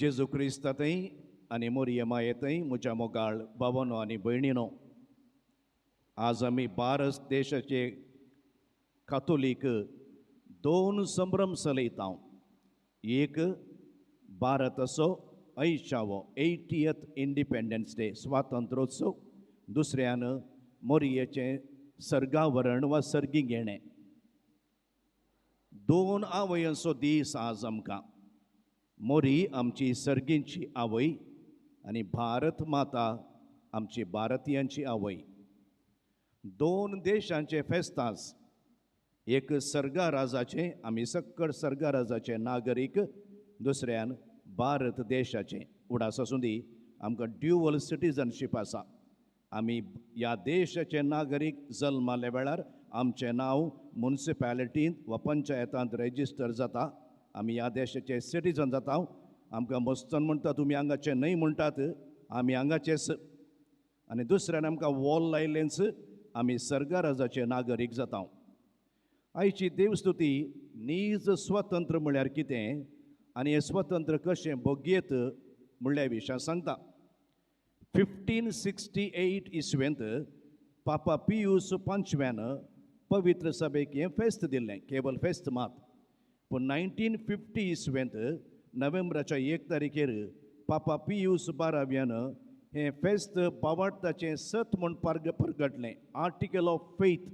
जेजू क्रिस्तातय आनी मोरये मायेतय म्हज्या मोगाळ भावांनो आनी भयणीनो, आज आमी भारत देशाचे कातोलीक दोन संभ्रम चलयता. एक भारताचो 80वो 80th इंडिपेंडन्स डे स्वातंत्र्योत्सव, दुसऱ्यान मोरयेचें सर्गावरण वा सर्गी घेणें. दोन आवयांचो दीस आज आमकां. मोरी आमची सर्गींची आवय आनी भारत माता आमची भारतीयांची आवय. दोन देशांचे फेस्त आज. एक सर्गा राजाचें, आमी सक्कड सर्गा राजाचे नागरीक, दुसऱ्यान भारत देशाचें. उडास आसूं दी, आमकां ड्युअल सिटिजनशीप आसा. आमी ह्या देशाचे नागरीक जल्माले वेळार आमचें नांव मुन्सिपॅलिटींत वा पंचायतांत रेजिस्टर जाता. आमी ह्या देशाचे सिटिजन जाता. आमकां मस्तन म्हणटा तुमी हांगाचे न्हय म्हणटात, आमी हांगाचेच. आनी दुसऱ्यान आमकां वॉल लायिल्लेंच आमी सर्गा राजाचे नागरीक जाता. आयची देवस्तुती नीज स्वतंत्र म्हळ्यार कितें आनी हें स्वतंत्र कशें भोगयेत म्हणल्या विशयां सांगता. 1568 इसवेंत पापा पियूस पांचव्यान पवित्र सभेक हें फेस्त दिल्लें, केवल फेस्त मात. पूण 1950 इसवेंत नोव्हेंबराच्या 1 तारखेर पापा पियूस 12व्यान हें फेस्त भावार्थाचें सत म्हूण परगटलें. Article of faith.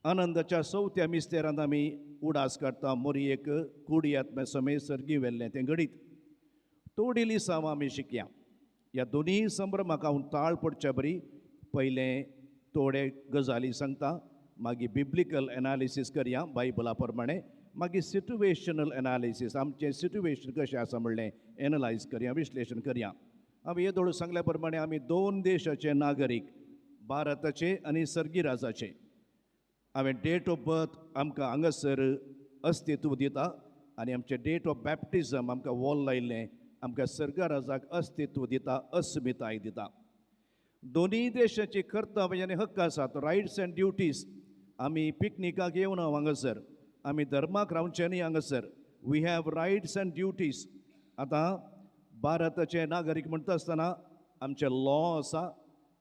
आनंदाच्या 4थ्या मिस्तेरांत आमी उडास काडटा. मोरयेक कुडी आत्म्या समेत सर्गी व्हेल्लें तें घडीत. थोडी लिसांव आमी शिकया. ह्या दोनीय संभ्रमाक हांव ताळ पडच्या बरी पयलें थोडे गजाली सांगता, मागीर बिब्लिकल एनालिसीस करया बायबला प्रमाणे, मागीर सिट्युएशनल एनालिसीस, आमचें सिट्युएशन कशें आसा म्हणलें एनालायज करया, विश्लेशण करया. हांवें येदोळ सांगल्या प्रमाणे आमी दोन देशाचे नागरीक, भारताचे आनी सर्गी राजाचे. हांवें डेट ऑफ बर्थ आमकां हांगासर अस्तित्व दिता आनी आमचें डेट ऑफ बॅप्टिजम आमकां वॉल लायिल्लें आमकां सर्गा राजाक अस्तित्व दिता, अस्मिताय दिता. दोनीय देशाची कर्तव्य आनी हक्क आसात, रायट्स एंड ड्युटीज. आमी पिकनिकाक येवना हांगासर, आमी धर्माक रावचे न्ही हांगासर. We have rights and duties. आतां भारताचे नागरीक म्हणटा आसतना आमचे लॉ आसा,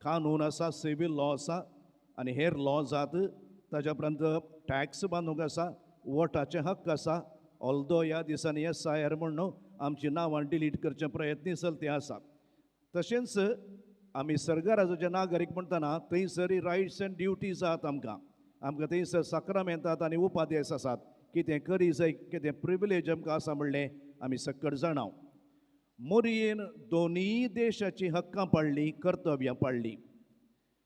कानून आसा, सिवील लॉ आसा आनी हेर लॉ जात. ताच्या उपरांत टॅक्स बांदूंक आसा, वोटाचे हक्क आसा. ऑल्दो ह्या दिसांनी SIR म्हणून आमची नांवां डिलीट करचे प्रयत्न चलते आसा. तशेंच आमी सर्गा राजाचे नागरीक म्हणटना थंयसर रायट्स एंड ड्युटीज आहात आमकां. आमकां थंयसर साक्रामेंतात आनी उपादेश आसात. कितें करी जाय, कितें प्रिविलेज आमकां आसा म्हणलें आमी सक्कड जाणाव. मोरयेन दोनीय देशाची हक्कां पाळ्ळी, कर्तव्यां पाळ्ळी.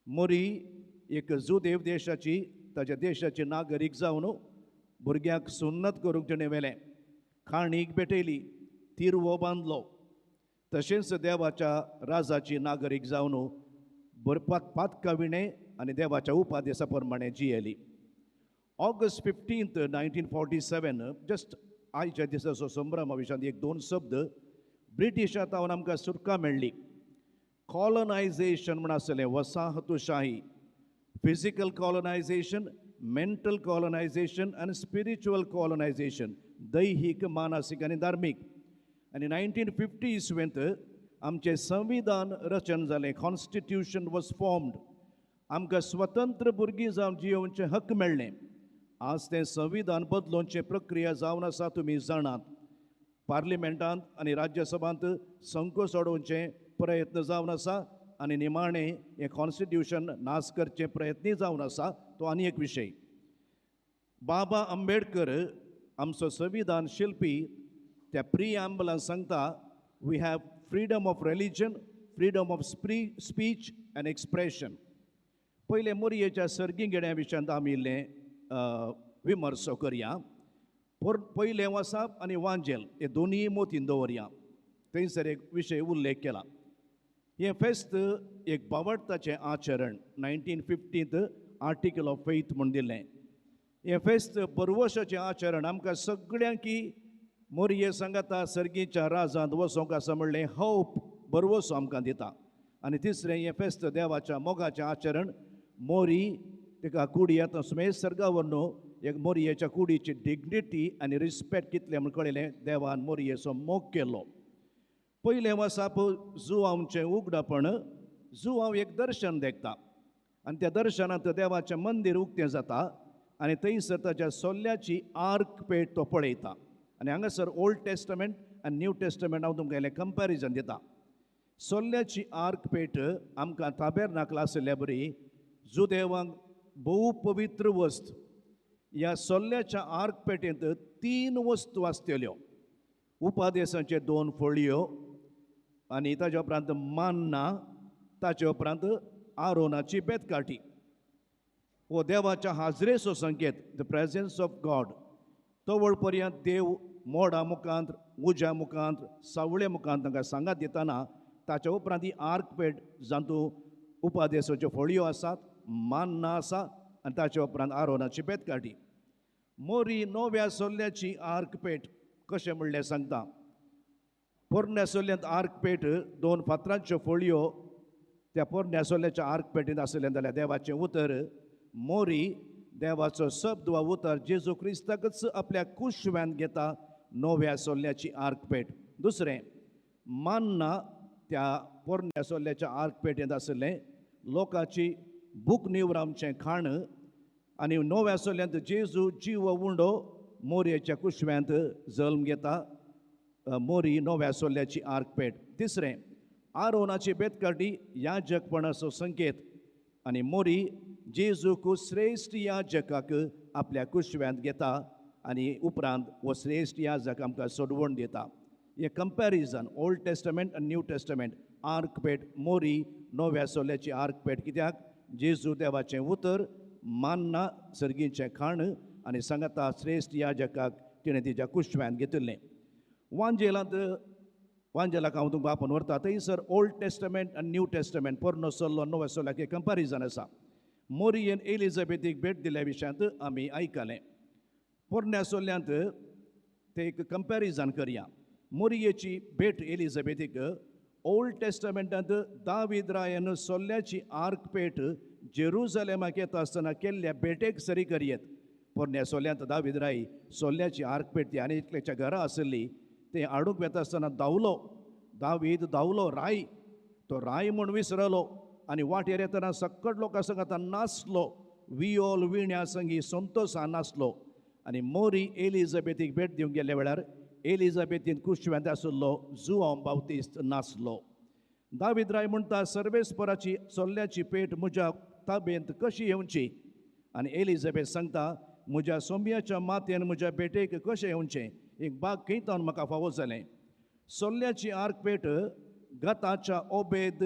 मोरी एक जुदेव देशाची, ताच्या देशाची नागरीक जावन भुरग्याक सुन्नत करूंक तिणें व्हेलें, खाणीक भेटयली, तिरवो बांदलो. तशेंच देवाच्या राजाची नागरीक जावन पातकां विणें आनी देवाच्या उपादेशा प्रमाणे जियेली. ऑगस्ट 15, 1947 जस्ट आयच्या दिसाचो संभ्रमा विशयान एक दोन शब्द. ब्रिटिशांत तावन आमकां सुटका मेळ्ळी. कॉलनायझेशन म्हण आसलें, वसाहतुशाही. फिजिकल कॉलनायझेशन, मेंटल कॉलनायझेशन आनी स्पिरिच्युअल कॉलनायझेशन, दैहीक, मानसीक आनी धार्मीक. आनी 1950 इसवेंत आमचें संविधान रचन जालें, कॉन्स्टिट्यूशन वॉज फॉर्म्ड. आमकां स्वतंत्र भुरगीं जावन जियोवचे हक्क मेळ्ळें. आज तें संविधान बदलोवचे प्रक्रिया जावन आसा, तुमी जाणात. पार्लिमेंटांत आनी राज्यसभांत संको सोडोवचे प्रयत्न जावन आसा आनी निमाणें हें कॉन्स्टिट्यूशन नास करचे प्रयत्न जावन आसा. तो आनी एक विशय. बाबा आंबेडकर आमचो संविधान शिल्पी त्या प्रिएम्बलान सांगता, we have freedom of religion, freedom of speech and expression. पयले मोरयेच्या सर्गी घेण्या विशयान आमी इल्लें विमर्श करया. पयलें वसाप आनी वांजेल हे दोनीय मोतीन दवरया. थंयसर एक विशय उल्लेख केला. हें फेस्त एक भावार्थाचें आचरण, 1950 आर्टिकल ऑफ फेथ म्हूण दिल्लें. हें फेस्त परवशाचें आचरण. आमकां सगळ्यांक मोरये सांगाता सर्गीच्या राजांत वचोंक आसा म्हणलें होप, बरवसो आमकां दिता. आनी तिसरें हें फेस्त देवाच्या मोगाचें आचरण. मोरी तिका कुडी येता समेत सर्गा व्हरून एक मोरयेच्या कुडीची डिग्निटी आनी रिस्पेक्ट कितले म्हण कळयलें देवान मोरयेचो मोग केलो. पयले वर्सा जुवांवचें उगडपण जुवांव एक दर्शन देखता आनी त्या दर्शनांत देवाचें मंदीर उक्तें जाता आनी थंयसर ताच्या सोल्ल्याची आर्क पेट तो पळयता. आनी हांगासर ओल्ड टेस्टमेंट आनी न्यू टेस्टमेंट हांव तुमकां इल्लें कंपॅरिजन दिता. सोल्ल्याची आर्क पेट आमकां ताबेरनाकल आसले बरी जुदेवांक भोव पवित्र वस्त. ह्या सोल्ल्याच्या आर्क पेटेंत 3 वस्तू आसतल्यो. उपादेसाच्यो 2 फळयो आनी ताच्या उपरांत मान्ना, ताचे उपरांत आरोनाची बेतकाठी. हो देवाच्या हाजरेचो संकेत, द प्रेझन्स ऑफ गॉड. तवळ पर्यंत देव मोडा मुखांत, उज्या मुखांत, सावळे मुखांत तांकां सांगात दितना ताच्या उपरांत ही आर्क पेट जातूं उपादेसाच्यो फळयो आसात, मान्ना आसा आनी ताच्या उपरांत आरोनाची बेतकाठी. मोरी नव्या सोल्ल्याची आर्क पेट कशें म्हणलें सांगता. पोरण्या सोल्ल्यांत आर्क पेट 2 फातरांच्यो फळयो त्या पोरण्या सोल्ल्याच्या आर्क पेटींत आसलें जाल्यार देवाचें उतर. मोरी देवाचो शब्द वा उतर जेजू क्रिस्ताकच आपल्या कुशव्यान घेता नव्या सोल्ल्याची आर्क पेट. दुसरें मान्ना त्या पोरण्या सोल्ल्याच्या आर्क पेटींत आसलें लोकाची भूक निवरावचें खाण आनी नव्या सोल्ल्यांत जेजू जीव उंडो मोरयेच्या कुशव्यांत जल्म घेता. मोरी नव्या सोल्ल्याची आर्क पेट. तिसरें आरोनाची बेतकाठी याजकपणाचो संकेत आनी मोरी जेजूक श्रेश्ठ याजकाक आपल्या कुशव्यांत घेता आनी उपरांत हो श्रेश्ठ याजक आमकां सोडवण दिता. हे कंपॅरिजन ओल्ड टेस्टमेंट आनी न्यू टेस्टमेंट. आर्क पेट मोरी नव्या सोल्ल्याची आर्क पेट कित्याक जेजू देवाचें उतर, मान्ना सर्गीचें खाण आनी सांगता श्रेश्ठ याजकाक तिणें तिच्या कुशव्यान घेतिल्लें. वांजेलाक हांव तुमकां आपोवन व्हरता. थंयसर ओल्ड टेस्टमेंट आनी न्यू टेस्टमेंट पोरनो सोल्लो नव्या सोल्ल्याक एक कंपॅरिजन आसा. मोरयेन एलिझाबेथीक भेट दिल्ल्या विशयांत आमी आयकलें. पोरण्या सोल्ल्यांत ते एक कंपॅरिजन करया. मोरयेची भेट एलिझाबेथीक ओल्ड टेस्टमेंटांत दावीद रायन सोल्ल्याची आर्क पेट जेरुजलेमाक येता आसतना केल्ल्या भेटेक सरी करयेत. पोरण्या सोल्ल्यांत दावीद राय सोल्ल्याची आर्क पेट ती आनी एकल्याच्या घरा आसली ते हाडूंक वेता आसतना दावीद धांवलो राय. तो राय म्हूण विसरलो आनी वाटेर येतना सक्कट लोकां सांगता नाचलो, वियोल विण्या संगी संतोषान नाचलो. आनी मोरी एलिझाबेथीक भेट दिवंक गेल्ल्या वेळार एलिझाबेथीन कुशव्यांत आशिल्लो जुआंव बावतिस्त नाचलो. दावीद राय म्हणटा सर्वेस्पराची सोल्ल्याची पेट म्हज्या ताबेंत कशी येवची. आनी एलिझाबेथ सांगता म्हज्या सोम्याच्या मातयेन म्हज्या भेटेक कशें येवचें. एक बाग खंयतावन म्हाका फावो जालें. सोल्ल्याची आर्क पेट गताच्या ओबेद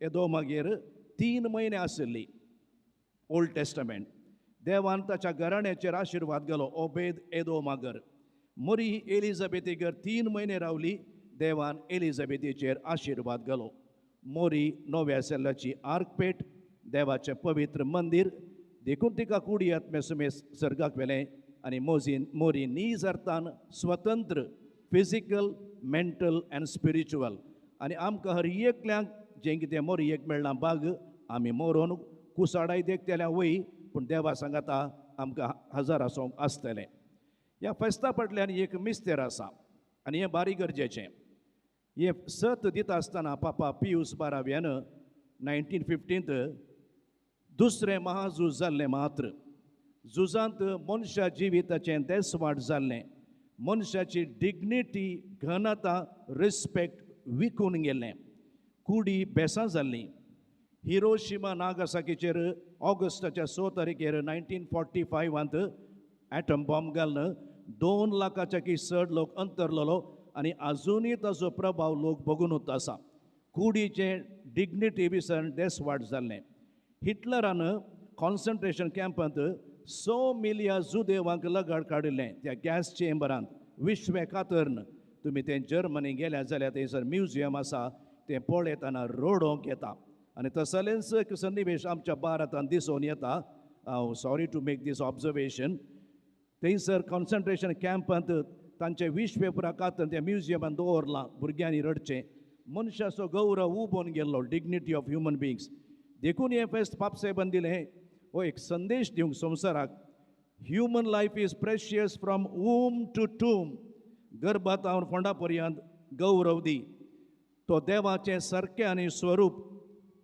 एदोमागेर 3 म्हयने आशिल्ली. Old testament. देवान ताच्या घराण्याचेर आशिर्वाद घालो ओबेद एदोमागर. मोरी एलिझाबेथीगर 3 म्हयने रावली. देवान एलिझाबेथीचेर आशिर्वाद घालो. मोरी नव्या सोल्ल्याची आर्क पेट देवाचें पवित्र मंदीर देखून तिका कुडी आत्मे समेत सर्गाक व्हेलें आनी मोरी नीज अर्थान स्वतंत्र फिजिकल, मेंटल एंड स्पिरिच्युअल. आनी आमकां हर एकल्यांक जें कितें मोरयेक मेळना बाग आमी मोरोन कुसाडाय देखतेल्या वय पूण देवा सांगता आमकां हजारासो आसतलें. ह्या फेस्ता फाटल्यान एक मिस्तेर आसा आनी हें बारी गरजेचें. हे सत दिता आसतना पापा पियूस 12व्यान 1915 दुसरें महाझूज जाल्लें मात्र. झुजांत मनशा जिविताचें देसवाट जाल्लें. मनशाची डिग्निटी, घनता, रिस्पेक्ट विकून गेल्लें. कुडी बेसां जाल्लीं. हिरोशिमा नागासाकीचेर ऑगस्टाच्या 6 तारखेर 1945 एटम बॉम्ब घालन 2 लाखाच्या चड लोक अंतरलेलो आनी आजुनूय ताजो प्रभाव लोक बघूनच आसा. कुडीचें डिग्निटी विसर देसवाट जाल्लें. हिटलरान कॉन्सन्ट्रेशन कॅम्पांत 100 मिलियन जुदेवांक लगाड काडिल्लें त्या गॅस चेंबरांत. विश्वे कातर्न तुमी तें जर्मनी गेल्यार जाल्यार थंयसर म्युजियम आसा तें पळयतना रडोंक येता. आनी तसलेंच एक सन्निवेश आमच्या भारतांत दिसून येता. हांव sorry to make this observation. थंयसर कॉन्सन्ट्रेशन कॅम्पांत तांचे विश्वे पुरा कातन त्या म्युजियमांत दवरलां भुरग्यांनी रडचें. मनशाचो गौरव उबोवन गेल्लो, डिग्निटी ऑफ ह्युमन बिंग्स. देखून हें फेस्त पापसाहेबान दिलें हो एक संदेश दिवंक संवसाराक. Human life is precious from womb to tomb. गर्भातावन फोंडा पर्यंत गौरव दी. तो देवाचें सारकें आनी स्वरूप.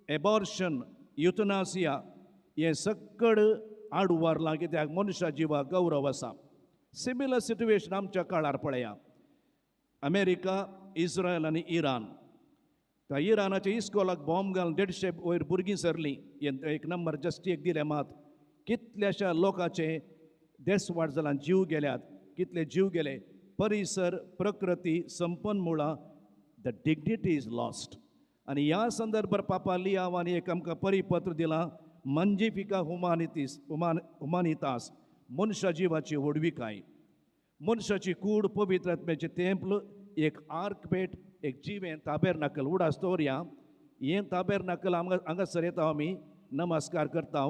एबॉर्शन, युथनासिया हें सकड आड वारलां कित्याक मनशा जिवाक गौरव आसा. सिमिलर सिट्युएशन आमच्या काळार पळया. अमेरिका, इस्रायल आनी इराण. त्या इराणाच्या इस्कॉलाक बॉम्ब घालून 150 वयर भुरगीं सरलीं. एक नंबर जस्टीक दिले मात. कितल्याशा लोकांचे देसवाड जालां जीव गेल्यात. कितले जीव गेले. परिसर, प्रकृती, संपन्मुळां, द डिग्निटी इज लॉस्ट. आनी ह्या संदर्भार पापा लियावानी एक आमकां परिपत्र दिलां. मंजिफिका हुमानितास, मनशा जिवाची व्हडविकाय. मनशाची कूड, पवित्र आत्म्याचें तेंपल, एक आर्क पेट, एक जिवें ताबेरनाकल उडास दवरया. हें ताबेरनाकल हांगासर येता आमी नमस्कार करता.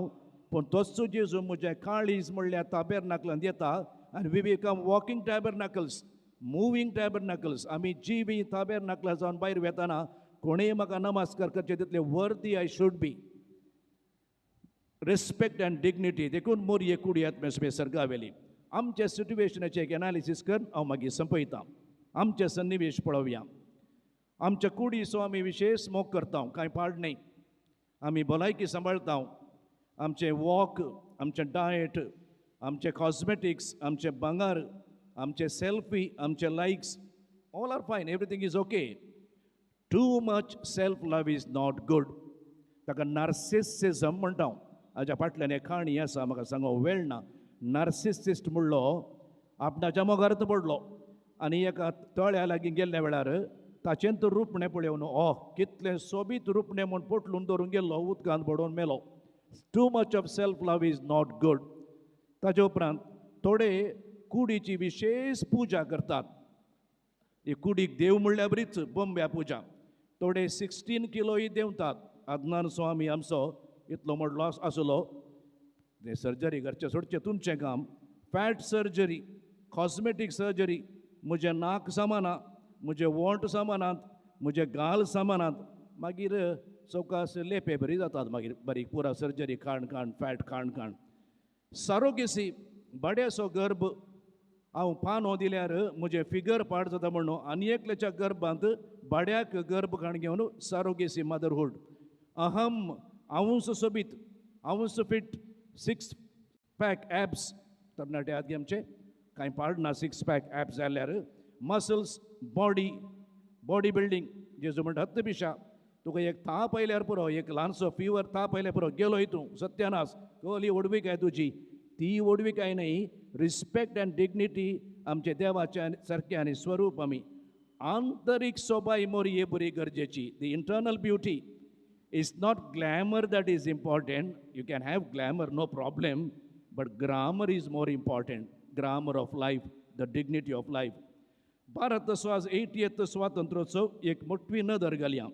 पूण तोच जेजू म्हजें काळीज म्हणल्यार ताबेरनाकलांत येता. आनी वी बिकम वॉकिंग टॅबरनाकल्स, मुवींग टॅबरनाकल्स. आमी जिवी ताबेरनाकलां जावन भायर वेताना कोणेय म्हाका नमस्कार करचे तितले वर्दी I should be. Respect end dignity देखून मोरये कुडी आत्म्या सर्गावेली. आमच्या सिट्युएशनाचें एक एनालिसीस करून हांव मागीर संपयतां. आमचे सन्निवेश पळोवया. आमच्या कुडीचो आमी विशेष मोग करता. कांय पाड न्ही. आमी भलायकी सांबाळटा. आमचें वॉक, आमचें डायट, आमचे कॉस्मेटिक्स, आमचे भांगार, आमचे सेल्फी, आमचे लायक्स, ऑल आर फायन. Everything is okay. Too much self love is not good. ताका नार्सिसिझम म्हणटा. हाज्या फाटल्यान एक काणी आसा, म्हाका सांगूंक वेळ ना. नार्सिसिस्ट म्हणलो आपणाच्या मोगार्थ पडलो आनी एका तळ्या लागीं गेल्ल्या वेळार ताचें तर रुपणें पळोवन कितलें सोबीत रुपणें म्हूण पोटलून दवरून गेल्लो, उदकांत पडोवन मेलो. Too much of self love is not good. ताचे उपरांत थोडे कुडीची विशेष पुजा करतात. ही कुडीक देव म्हणल्यार बरीच बोंब्या पुजा. थोडे 16 किलोय देंवतात. आदनान स्वामी आमचो इतलो मोडलो आसलो. ते सर्जरी करचे सोडचें तुमचें काम. Fat surgery, cosmetic surgery. म्हजें नाक सामाना, म्हजें वोंट सामानात, म्हजे गाल सामानात. मागीर चौकास लेपे बरी जातात. मागीर बारीक पुरा सर्जरी काण फॅट काण. सारोगेसी, बड्यासो गर्भ हांव पानो दिल्यार म्हजें फिगर पाड जाता म्हणून आनी एकल्याच्या गर्भांत बड्याक गर्भ काण घेवन सारोगेसी मदरहूड. अहम, हांवूच सोबीत, हांवूच फिट. 6 पॅक एब्स तरणाटे आदगी आमचे कांय पाड ना. 6 पॅक एब्स जाल्यार मसल्स, बॉडी बिल्डींग. जेजू म्हणटा हत्त पिशा. तुका एक ताप आयल्यार पुरो, एक ल्हानसो फिवर ताप आयल्यार पुरो, गेलो हितूं सत्यानास, कसली ओडवीकाय तुजी. ती ओडवीकाय न्ही. रिस्पेक्ट एंड डिग्निटी आमचे देवाच्या सारकें आनी स्वरूप आमी. आंतरीक सोबाय मोरये बरी गरजेची. दी internal beauty is not glamour that is important. You can have glamour, no problem, but grammar is more important. Grammar of life, the dignity of life. Bharat स्वास 80th स्वातंत्र्योत्सव एक मोठी नदर घालया.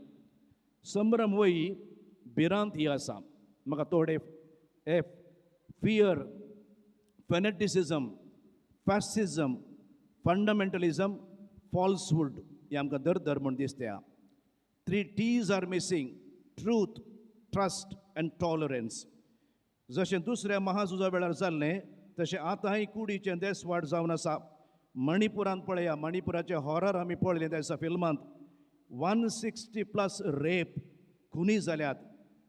संभ्रम वही भिरांत ही आसा. म्हाका थोडे फियर, फेनेटिसिझम, फॅसिझम, फंडामेंटलिझम, फॉल्सहूड हे आमकां दर म्हूण दिसता. 3 T's are missing. Truth, trust and tolerance. जशें दुसऱ्या महाझुजा वेळार जाल्लें तशें आतांय कुडीचें देसवाड जावन आसा. मणिपुरांत पळया. मणिपुराचें हॉरर आमी पळयलें त्या दिसा फिल्मांत. 160+ रेप खुनी जाल्यात.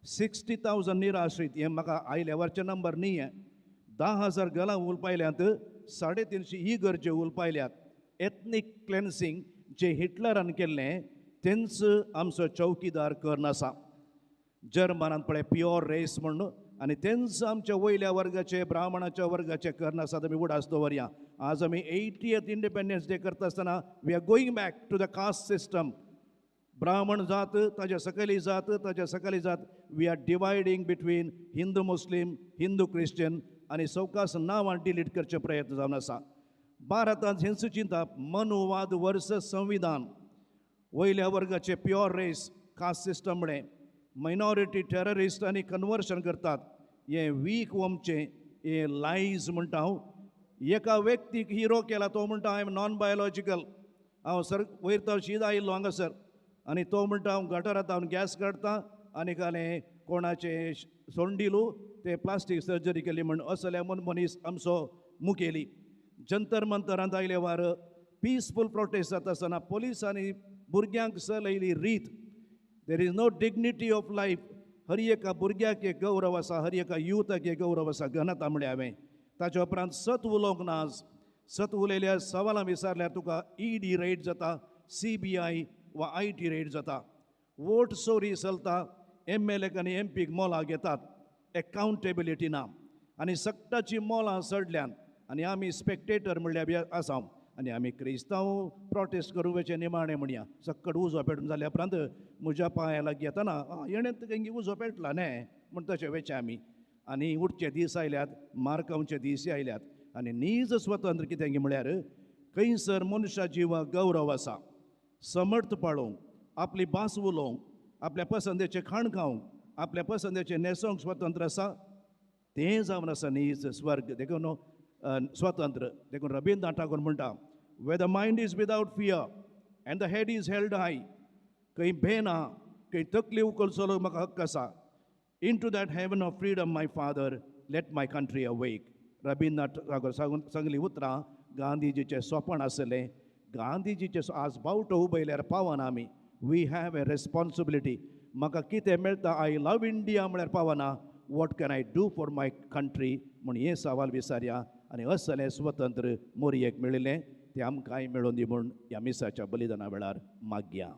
60,000 निराश्रीत. हें म्हाका आयल्या वरचे नंबर न्ही. 10,000 घरां उलपायल्यांत. 350 इगर्ज्यो उलपायल्यात. एथनीक क्लेन्सिंग जे हिटलरान केल्लें तेंच आमचो चौकीदार करनासा. जर्मनांत पळय प्युअर रेस म्हणून आनी तेंच आमच्या वयल्या वर्गाचे, ब्राह्मणाच्या वर्गाचे करनासात. आमी उडास दवरया. आज आमी 80th इंडिपेंडन्स डे करता आसतना we are going back to the caste system. ब्राह्मण जात, ताच्या सकयली जात, ताच्या सकयली जात. We are dividing between Hindu Muslim, Hindu Christian आनी सवकास नांवां डिलीट करचे प्रयत्न जावन आसा. भारतांत हिंस चिंता मनुवाद वर्सस संविधान. वयल्या वर्गाचे प्युअर रेस, कास्ट सिस्टम म्हणे मायनॉरिटी टेररिस्ट आनी कन्वर्शन करतात. हे वीक वमचें हे लायज म्हणटा हांव. एका व्यक्तीक हिरो केला तो म्हणटा आय एम नॉन बायोलॉजिकल. हांव वयर शीद आयिल्लो हांगासर आनी तो म्हणटा हांव गटारांत हांव गॅस काडटां आनी काले कोणाचे सोंडिलू ते प्लास्टीक सर्जरी केली म्हण असले म्हण मनीस आमचो मुखेली. जंतर मंतरांत आयले वार पिसफूल प्रोटेस्ट जाता आसतना पोलिसांनी भुरग्यांक चलयली रीत. There is no dignity of life. हर एका भुरग्याक एक गौरव आसा, हर एका युथाक एक गौरव आसा. घनता म्हळ्यार हांवें ताच्या उपरांत सत उलोवंक ना. सत उलयल्या सवालां विचारल्यार तुका ईडी रेड जाता, CBI वा IT रेड जाता. वोट चोरी चलता, MLAक आनी MPक मोलां घेतात, एकावंटेबिलिटी ना. आनी सक्ताची मोलां चडल्यान आनी आमी स्पेक्टेटर म्हणल्यार बी आसा. आनी आमी क्रिस्तांव प्रोटेस्ट करूं वेचे निमाणें म्हणया. सक्कट उजो पेटून जाल्या उपरांत म्हज्या पांया लागीं येतना येणें तेंगे उजो पेटला न्हय म्हण तशें वेचे आमी. आनी उठचे दीस आयल्यात, मारकावचे दीस आयल्यात. आनी नीज स्वतंत्र कितें म्हळ्यार खंयसर मनशा जिवाक गौरव आसा, समर्थ पाळोवंक, आपली भास उलोवंक, आपल्या पसंदेचें खाण खावंक, आपल्या पसंदेचें न्हेसोंक स्वतंत्र आसा, तें जावन आसा नीज स्वर्ग. देखून स्वतंत्र. देखून रबींद्रनाथ ठाकूर म्हणटा, where the mind is without fear and the head is held high. खंय भंय ना, खंय तकली उखल चलोवंक म्हाका हक्क आसा. Into that heaven of freedom, my father, let my country awake. Rabindranath Thakur Sangli उतरां गांधीजीचें सोपण आसलें. गांधीजीचें आज बावटो उबयल्यार पावना आमी. We have a responsibility. म्हाका कितें मेळटा, आय लव इंडिया म्हळ्यार पावना. What can I do for my country म्हूण हे सवाल विचारया. आनी असलें स्वतंत्र मोरयेक मेळिल्लें तें आमकांय मेळोवन दी म्हूण ह्या मिसाच्या बलिदाना वेळार मागया.